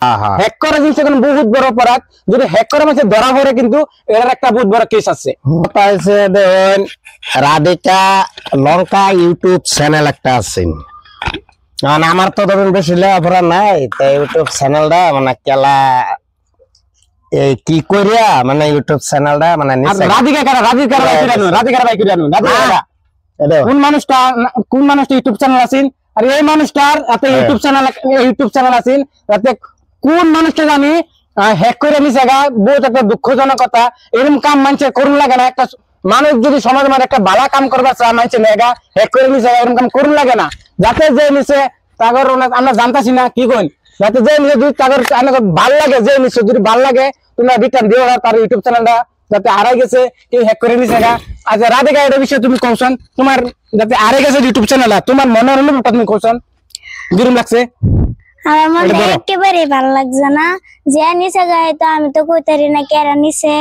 Hack করা জিনিস এখন বহুত বড় অপরাধ। যদি হ্যাক করা মাঝে ধরা পড়ে কিন্তু এর একটা বহুত বড় কেস আছে। দেখেন রাধিকা লঙ্কা ইউটিউব চ্যানেল একটা আছে। আমার তো ধরুন বেশি লেখাপড়া নাই, তাই ইউটিউব চ্যানেলটা মানে কেলা এই কি করিয়া মানে ইউটিউব চ্যানেলটা মানে কোন মানুষটা ইউটিউব চ্যানেল আছে আর এই মানুষটার এত ইউটিউব চ্যানেল আছে যাতে কোন মানুষটা জানি হ্যাক করে নিছে গা। বহুত একটা দুঃখজনক কথা। এরকম কাম মানুষের করুন লাগে না। একটা মানুষ যদি সমাজ মানে একটা ভালো কাম করবার চায় মানুষের নেগা হ্যাক করে নিছে এরকম কাম করুন লাগে না। যাতে যে নিছে তাগর আমরা জানতাছি না কি কইন, যাতে যে নিছে যদি তাগর ভাল লাগে, যে নিছে যদি ভাল লাগে তোমরা রিটার্ন দিও তার ইউটিউব চ্যানেলটা যাতে হারাই গেছে কেউ হ্যাক করে নিছে গা। আচ্ছা রাধিকা এটা বিষয়ে তুমি কৌশন তোমার যাতে হারাই গেছে ইউটিউব চ্যানেলটা তোমার মনের অনুভবটা তুমি কৌশন কিরকম লাগছে? আমার মনে একেবারে ভালো লাগছে না। যে নিচে গায়ে তো আমি তো কইতারি না কেরা নিচে।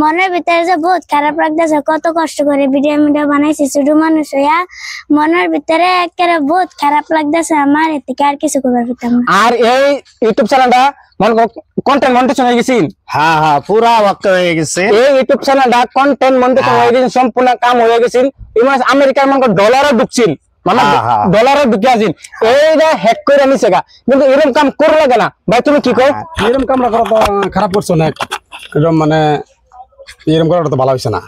মনের ভিতরে যে বহুত খারাপ লাগতেছে। কত কষ্ট করে ভিডিও বানাইছি ছোট মানুষ হইয়া, মনের ভিতরে একেবারে বহুত খারাপ লাগতেছে আমার। এর থেকে আর কিছু করবার পারতাম না। আর এই ইউটিউব চ্যানেলটা কন্টেন্ট মনিটাইজেশন হয়ে গেছে। পুরা ওয়াক্ত হয়ে গেছে। এই ইউটিউব চ্যানেলটা কন্টেন্ট মনিটাইজেশন হয়ে গেছে, সম্পূর্ণ কাম হয়ে গেছে। এই মাস আমেরিকার ডলারও ঢুকছিল, ডলারও ঢুকে আসিল। এইটা হ্যাক করে নিছে গা। কিন্তু এরকম কাম করে লাগে না ভাই, তুমি কি কও? এরকম কামটা করা তো খারাপ করছো না, এরকম মানে এরকম করাটা তো ভালো হইছে না।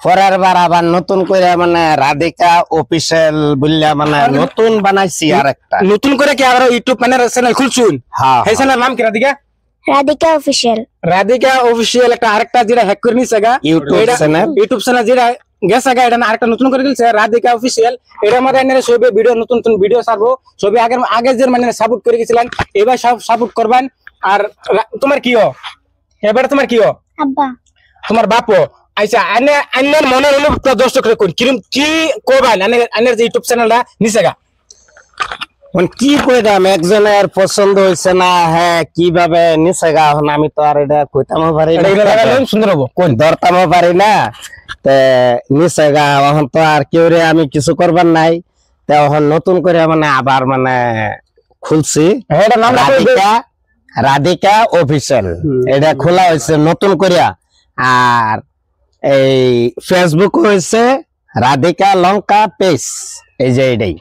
পরের বার আবার নতুন করে মানে রাধিকা অফিসিয়াল বললা মানে নতুন বানাইছি আর একটা নতুন করে কি আবার ইউটিউব চ্যানেল খুলছুন? এই চ্যানেলের নাম কি? রাধিকা অফিসিয়াল। রাধিকা অফিসিয়াল একটা আরেকটা যেটা হ্যাক করে নিছে গা ইউটিউব চ্যানেল যেটা গেছে গা, এটা আরেকটা নতুন করে দিয়েছে রাধিকা অফিসিয়াল। এটার মধ্যে এনে সবই ভিডিও নতুন নতুন ভিডিও ছাড়বো। সবই আগে যে মানে সাপোর্ট করে গেছিলেন এবার সব সাপোর্ট করবেন। আর তোমার কি এবারে তোমার কি আব্বা তোমার বাপও আচ্ছা আইনের মনের অনুভূতি দর্শক কোন কিরম কি করবেন আইনের যে ইউটিউব চ্যানেলটা নিছে গা কি কইতাম? একজনের পছন্দ হয়েছে না, হ্যাঁ কিভাবে নিছে গা এখন আমি তো আর এটা কইতামও পারি না, সুন্দর হবো কোন ধরতামও পারি না। নিছে গা এখন তো আর কেউ রে আমি কিছু করবার নাই। এখন নতুন করে মানে আবার মানে খুলছি রাধিকা অফিসিয়াল, এটা খোলা হয়েছে নতুন করিয়া। আর এই ফেসবুক হয়েছে রাধিকা লঙ্কা পেজ, এই যে এটাই।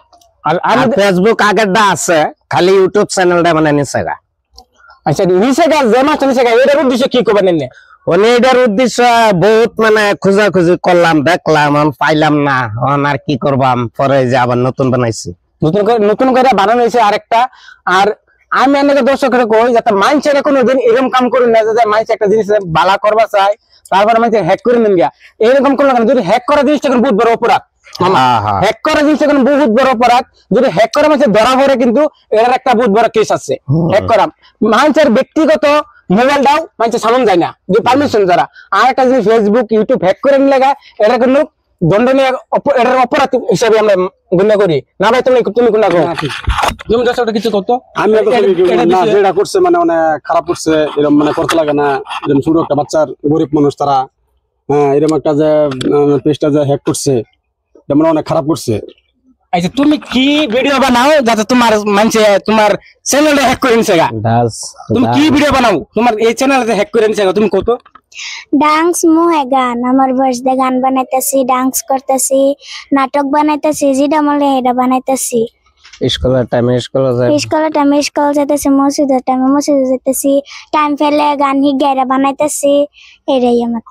আর ফেসবুক আগেরটা আছে, খালি ইউটিউব চ্যানেলটা মানে নিছে গা। আচ্ছা নিছে গা যে মাছ নিছে গা এটার উদ্দেশ্য কি করবেন? এটার উদ্দেশ্য বহুত মানে খোঁজাখুঁজি করলাম, দেখলাম, পাইলাম না। আর কি করবাম, পরে যে আবার নতুন বানাইছি, নতুন করে বানানো হয়েছে আরেকটা। আর আমি অনেক দর্শকের কই যাতে মানুষের কোনোদিন এরকম কাম করুন না যে মানুষ একটা জিনিস বালা করবা চায় তারপরে মানুষ হ্যাক করে নেন গিয়া। এরকম করলো কেন? যদি হ্যাক করা জিনিসটা এখন বহুত বড় অপরাধ। হ্যাক করা জিনিস এখন বহুত বড় অপরাধ। যদি হ্যাক করা মানুষের ধরা পড়ে কিন্তু এর একটা বহুত বড় কেস আছে। হ্যাক করা মানুষের ব্যক্তিগত মোবাইলটাও মানুষের সামন যায় না যে পারমিশন যারা। আর একটা জিনিস ফেসবুক ইউটিউব হ্যাক করে নিলে এটা কিন্তু দণ্ডনীয় অপরাধ হিসাবে আমরা গণ্য করি না ভাই। তুমি কোনটা কো? তুমি দর্শকটা কিছু করতো? আমি না যেটা করছে মানে অনেক খারাপ করছে, এরকম মানে করতে লাগে না। এরকম ছোট একটা বাচ্চার গরিব মানুষ তারা, হ্যাঁ এরকম একটা যে পেজটা যে হ্যাক করছে এটা মানে অনেক খারাপ করছে। আচ্ছা তুমি কি ভিডিও বানাও যাতে তোমার মানুষে তোমার চ্যানেলটা হ্যাক করে নিছে গা? তুমি কি ভিডিও বানাও তোমার এই চ্যানেলটা হ্যাক করে নিছে গা? তুমি কত ডান্স মুহে গান আমার বয়স দিয়ে গান বানাইতেছি, ডান্স করতেছি, নাটক বানাইতেছি, যেটা মনে এটা বানাইতেছি। স্কুলের টাইমে স্কুল যেতেছি, মসজিদের টাইমে মসজিদে যেতেছি, টাইম ফেলে গান হিগাইরা বানাইতেছি। এটাই আমার।